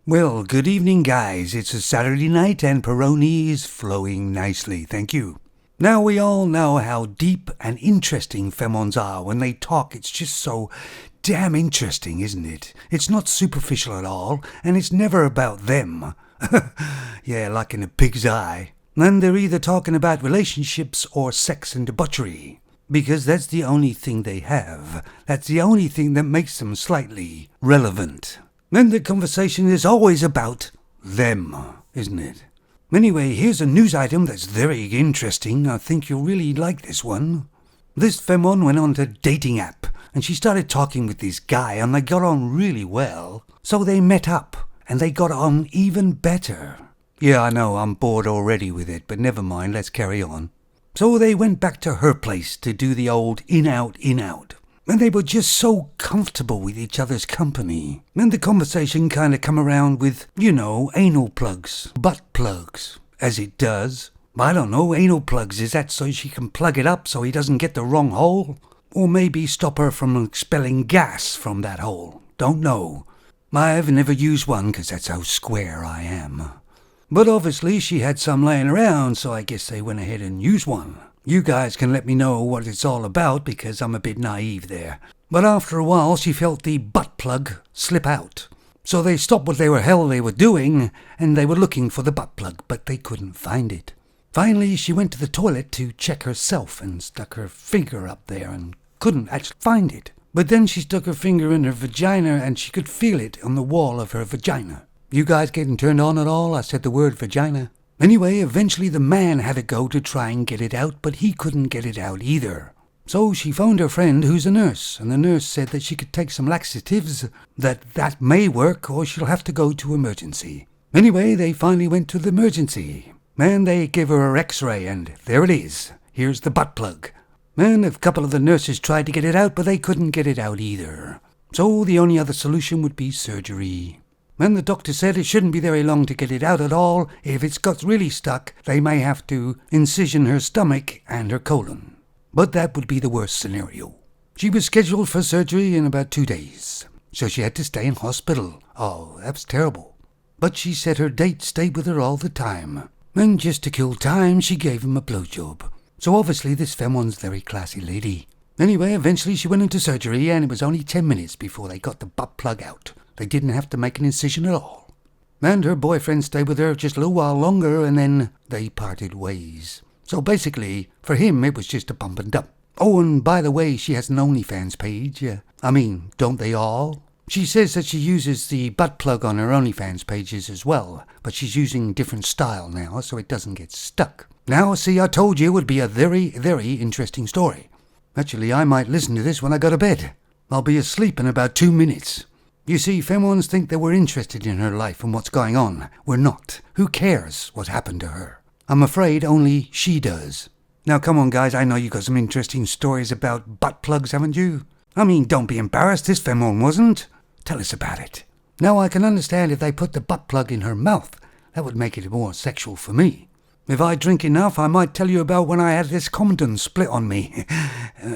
Well, good evening, guys. It's a Saturday night and Peroni is flowing nicely, thank you. Now we all know how deep and interesting femons are. When they talk, it's just so damn interesting, isn't it? It's not superficial at all, and it's never about them. Yeah, like in a pig's eye. And they're either talking about relationships or sex and debauchery. Because that's the only thing they have. That's the only thing that makes them slightly relevant. Then the conversation is always about them, isn't it? Anyway, here's a news item that's very interesting. I think you'll really like this one. This femon went on to a dating app, and she started talking with this guy, and they got on really well. So they met up, and they got on even better. Yeah, I know, I'm bored already with it, but never mind, let's carry on. So they went back to her place to do the old in-out, in-out. And they were just so comfortable with each other's company. And the conversation kind of come around with, anal plugs, butt plugs, as it does. I don't know, anal plugs, is that so she can plug it up so he doesn't get the wrong hole? Or maybe stop her from expelling gas from that hole? Don't know. I've never used one because that's how square I am. But obviously she had some laying around, so I guess they went ahead and used one. You guys can let me know what it's all about because I'm a bit naive there. But after a while she felt the butt plug slip out. So they stopped what they were doing and they were looking for the butt plug, but they couldn't find it. Finally she went to the toilet to check herself and stuck her finger up there and couldn't actually find it. But then she stuck her finger in her vagina and she could feel it on the wall of her vagina. You guys getting turned on at all? I said the word vagina. Anyway, eventually the man had to go to try and get it out, but he couldn't get it out either. So she phoned her friend who's a nurse, and the nurse said that she could take some laxatives, that may work, or she'll have to go to emergency. Anyway, they finally went to the emergency, and they gave her an x-ray, and there it is. Here's the butt plug. And a couple of the nurses tried to get it out, but they couldn't get it out either. So the only other solution would be surgery. And the doctor said it shouldn't be very long to get it out at all. If it's got really stuck, they may have to incision her stomach and her colon. But that would be the worst scenario. She was scheduled for surgery in about 2 days, so she had to stay in hospital. Oh, that's terrible. But she said her date stayed with her all the time. And just to kill time, she gave him a blowjob. So obviously this femon's a very classy lady. Anyway, eventually she went into surgery, and it was only 10 minutes before they got the butt plug out. They didn't have to make an incision at all. And her boyfriend stayed with her just a little while longer, and then they parted ways. So basically, for him, it was just a bump and dump. Oh, and by the way, she has an OnlyFans page. Don't they all? She says that she uses the butt plug on her OnlyFans pages as well, but she's using a different style now, so it doesn't get stuck. Now, see, I told you it would be a very, very interesting story. Actually, I might listen to this when I go to bed. I'll be asleep in about 2 minutes. You see, femons think that we're interested in her life and what's going on. We're not. Who cares what happened to her? I'm afraid only she does. Now come on guys, I know you got some interesting stories about butt plugs, haven't you? Don't be embarrassed, this femon wasn't. Tell us about it. Now I can understand if they put the butt plug in her mouth. That would make it more sexual for me. If I drink enough, I might tell you about when I had this Compton split on me.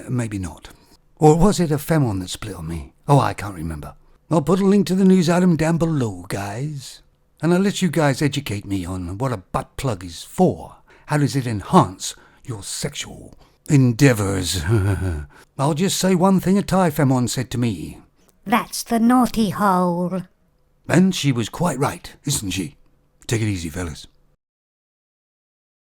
Maybe not. Or was it a femon that split on me? Oh, I can't remember. I'll put a link to the news item down below, guys. And I'll let you guys educate me on what a butt plug is for. How does it enhance your sexual endeavors? I'll just say one thing a Thai femon said to me. That's the naughty hole. And she was quite right, isn't she? Take it easy, fellas.